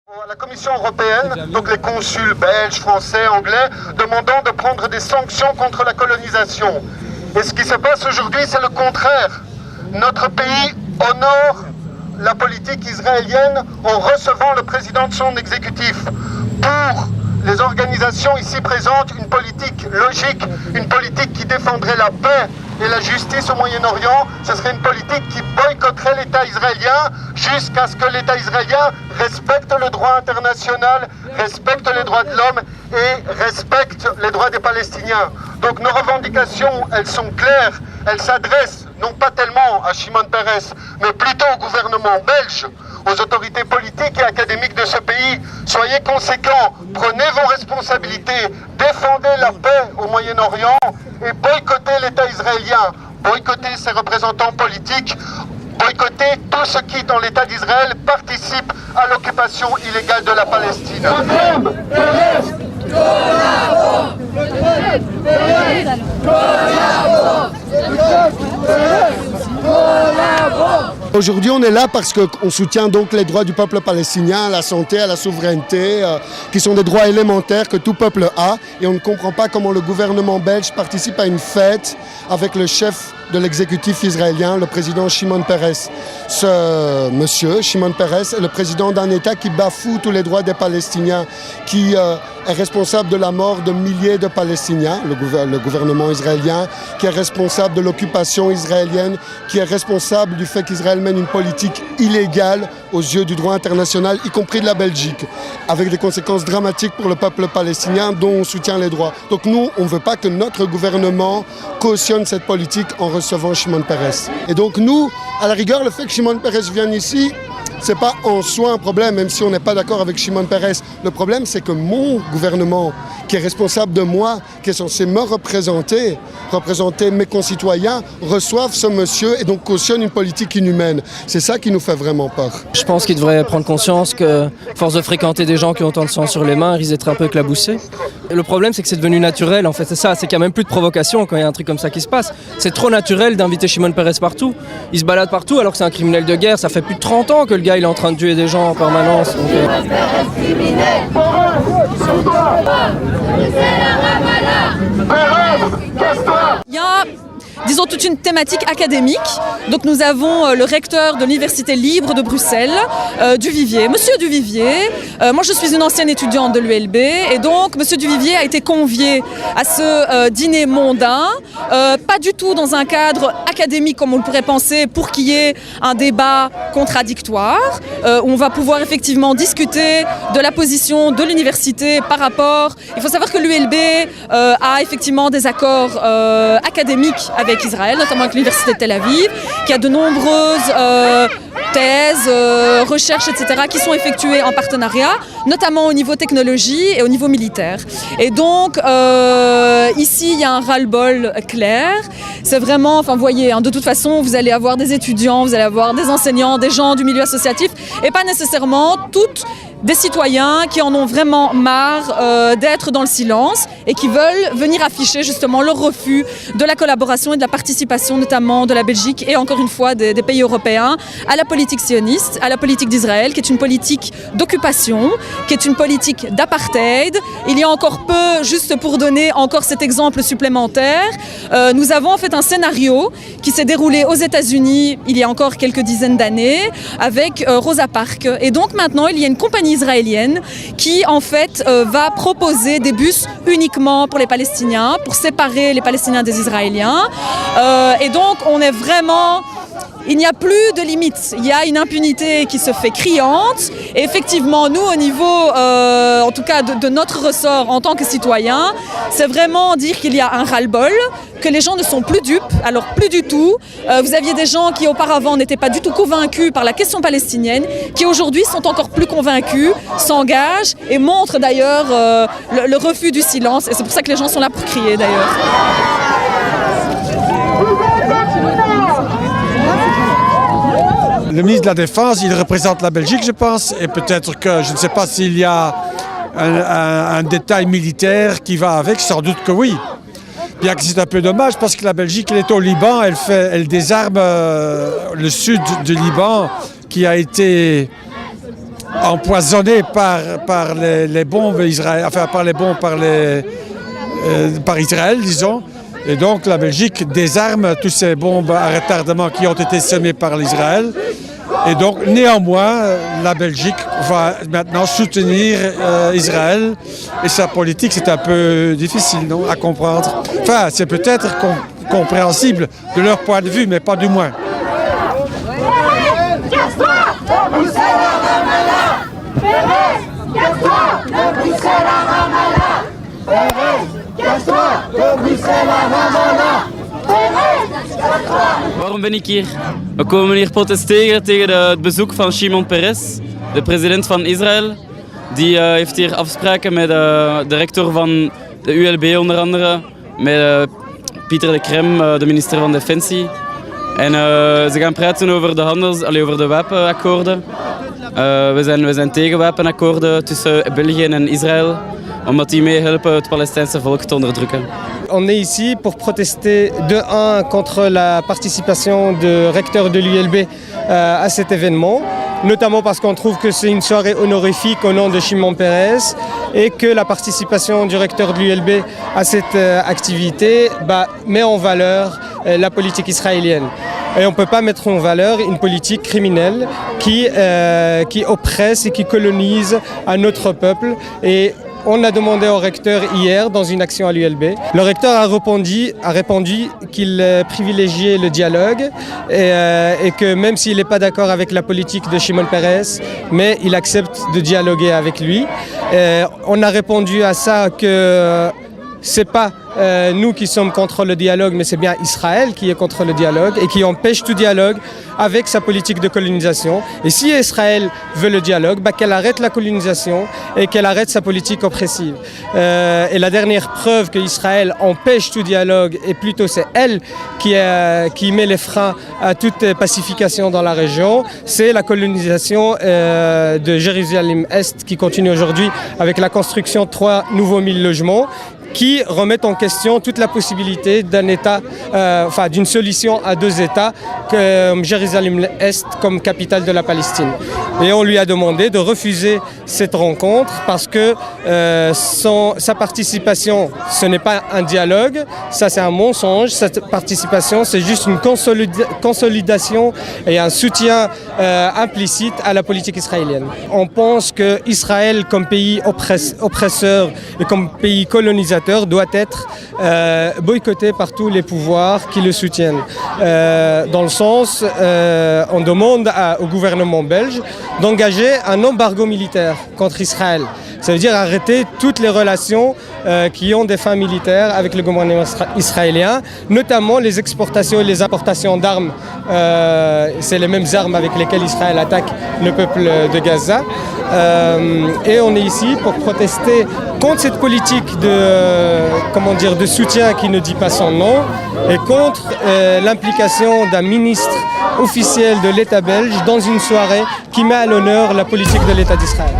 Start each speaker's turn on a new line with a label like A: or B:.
A: À la Commission européenne, donc les consuls belges, français, anglais, demandant de prendre des sanctions contre la colonisation. Et ce qui se passe aujourd'hui, c'est le contraire. Notre pays honore la politique israélienne en recevant le président de son exécutif. Pour les organisations ici présentes, une politique logique, une politique qui défendrait la paix et la justice au Moyen-Orient, ce serait une politique qui boycotterait l'État israélien jusqu'à ce que l'État israélien respecte le droit international, respecte les droits de l'homme et respecte les droits des Palestiniens. Donc nos revendications, elles sont claires, elles s'adressent non pas tellement à Shimon Peres, mais plutôt au gouvernement belge, aux autorités politiques et académiques de ce pays. Soyez conséquents, prenez vos responsabilités, défendez la paix au Moyen-Orient et boycottez l'État israélien, boycottez ses représentants politiques, boycottez tout ce qui, dans l'État d'Israël, participe à l'occupation illégale de la Palestine.
B: Aujourd'hui, on est là parce qu'on soutient donc les droits du peuple palestinien, à la santé, à la souveraineté, qui sont des droits élémentaires que tout peuple a. Et on ne comprend pas comment le gouvernement belge participe à une fête avec le chef de l'exécutif israélien, le président Shimon Peres. Ce monsieur, Shimon Peres, est le président d'un État qui bafoue tous les droits des Palestiniens, qui est responsable de la mort de milliers de Palestiniens, le gouvernement israélien, qui est responsable de l'occupation israélienne, qui est responsable du fait qu'Israël mène une politique illégale aux yeux du droit international, y compris de la Belgique, avec des conséquences dramatiques pour le peuple palestinien dont on soutient les droits. Donc nous, on ne veut pas que notre gouvernement cautionne cette politique en recevant Shimon Peres. Et donc nous, à la rigueur, le fait que Shimon Peres vienne ici, c'est pas en soi un problème, même si on n'est pas d'accord avec Shimon Peres. Le problème, c'est que mon gouvernement, qui est responsable de moi, qui est censé me représenter mes concitoyens, reçoivent ce monsieur et donc cautionnent une politique inhumaine. C'est ça qui nous fait vraiment peur.
C: Je pense qu'il devrait prendre conscience que, force de fréquenter des gens qui ont autant de sang sur les mains, il risque d'être un peu éclaboussé. Le problème, c'est que c'est devenu naturel, en fait, c'est ça, c'est qu'il n'y a même plus de provocation quand il y a un truc comme ça qui se passe. C'est trop naturel d'inviter Shimon Peres partout. Il se balade partout alors que c'est un criminel de guerre. Ça fait plus de 30 ans que le gars il est en train de tuer des gens en permanence.
D: Il y a, disons, toute une thématique académique. Donc nous avons le recteur de l'Université libre de Bruxelles, Duvivier, Monsieur Duvivier. Moi je suis une ancienne étudiante de l'ULB et donc Monsieur Duvivier a été convié à ce dîner mondain, pas du tout dans un cadre académique comme on le pourrait penser, pour qu'il y ait un débat contradictoire, où on va pouvoir effectivement discuter de la position de l'université par rapport... Il faut savoir que l'ULB a effectivement des accords académiques avec Israël, notamment avec l'Université de Tel Aviv, qui a de nombreuses thèses, recherches, etc., qui sont effectuées en partenariat, notamment au niveau technologie et au niveau militaire. Et donc, ici, il y a un ras-le-bol clair. C'est vraiment, enfin, vous voyez, hein, de toute façon, vous allez avoir des étudiants, vous allez avoir des enseignants, des gens du milieu associatif, et pas nécessairement toutes des citoyens qui en ont vraiment marre d'être dans le silence et qui veulent venir afficher justement leur refus de la collaboration et de la participation notamment de la Belgique et encore une fois des pays européens à la politique sioniste, à la politique d'Israël, qui est une politique d'occupation, qui est une politique d'apartheid. Il y a encore peu, juste pour donner encore cet exemple supplémentaire, nous avons en fait un scénario qui s'est déroulé aux États-Unis il y a encore quelques dizaines d'années avec Rosa Parks. Et donc maintenant, il y a une compagnie israélienne qui en fait va proposer des bus uniquement pour les Palestiniens, pour séparer les Palestiniens des Israéliens. Et donc on est vraiment... Il n'y a plus de limites, il y a une impunité qui se fait criante et effectivement nous au niveau en tout cas de notre ressort en tant que citoyens, c'est vraiment dire qu'il y a un ras-le-bol, que les gens ne sont plus dupes, alors plus du tout. Vous aviez des gens qui auparavant n'étaient pas du tout convaincus par la question palestinienne, qui aujourd'hui sont encore plus convaincus, s'engagent et montrent d'ailleurs le refus du silence et c'est pour ça que les gens sont là pour crier d'ailleurs.
E: Le ministre de la Défense, il représente la Belgique, je pense, et peut-être que, je ne sais pas s'il y a un détail militaire qui va avec, sans doute que oui. Bien que c'est un peu dommage, parce que la Belgique, elle est au Liban, elle désarme le sud du Liban, qui a été empoisonnés par les bombes israéliennes, enfin par Israël, disons. Et donc la Belgique désarme toutes ces bombes à retardement qui ont été semées par l'Israël. Et donc néanmoins, la Belgique va maintenant soutenir Israël. Et sa politique, c'est un peu difficile, non, à comprendre. Enfin, c'est peut-être compréhensible de leur point de vue, mais pas du moins.
F: Waarom ben ik hier? We komen hier protesteren tegen het bezoek van Shimon Peres, de president van Israël. Die heeft hier afspraken met de rector van de ULB onder andere, met Pieter de Krem, de minister van Defensie. En ze gaan praten over over de wapenakkoorden. We zijn tegen wapenakkoorden tussen België en Israël, omdat die meehelpen het Palestijnse volk te onderdrukken.
G: On est ici pour protester de 1 contre la participation du recteur de l'ULB à cet événement, notamment parce qu'on trouve que c'est une soirée honorifique au nom de Shimon Peres et que la participation du recteur de l'ULB à cette activité met en valeur la politique israélienne. Et on ne peut pas mettre en valeur une politique criminelle qui oppresse et qui colonise un autre peuple. Et on a demandé au recteur hier dans une action à l'ULB. Le recteur a répondu qu'il privilégiait le dialogue et que même s'il n'est pas d'accord avec la politique de Shimon Peres, mais il accepte de dialoguer avec lui. On a répondu à ça que c'est pas nous qui sommes contre le dialogue, mais c'est bien Israël qui est contre le dialogue et qui empêche tout dialogue avec sa politique de colonisation. Et si Israël veut le dialogue, qu'elle arrête la colonisation et qu'elle arrête sa politique oppressive. Et la dernière preuve qu'Israël empêche tout dialogue, et plutôt c'est elle qui met les freins à toute pacification dans la région, c'est la colonisation de Jérusalem-Est qui continue aujourd'hui avec la construction de 3 nouveaux 1000 logements qui remettent en question toute la possibilité d'un État, d'une solution à 2 États, comme Jérusalem-Est comme capitale de la Palestine. Et on lui a demandé de refuser cette rencontre parce que sa participation, ce n'est pas un dialogue, ça c'est un mensonge. Cette participation, c'est juste une consolidation et un soutien implicite à la politique israélienne. On pense qu'Israël, comme pays oppresseur et comme pays colonisateur, doit être boycotté par tous les pouvoirs qui le soutiennent. Dans le sens, on demande au gouvernement belge d'engager un embargo militaire contre Israël. Ça veut dire arrêter toutes les relations qui ont des fins militaires avec le gouvernement israélien, notamment les exportations et les importations d'armes. C'est les mêmes armes avec lesquelles Israël attaque le peuple de Gaza. Et on est ici pour protester contre cette politique de soutien qui ne dit pas son nom et contre l'implication d'un ministre officiel de l'État belge dans une soirée qui met à l'honneur la politique de l'État d'Israël.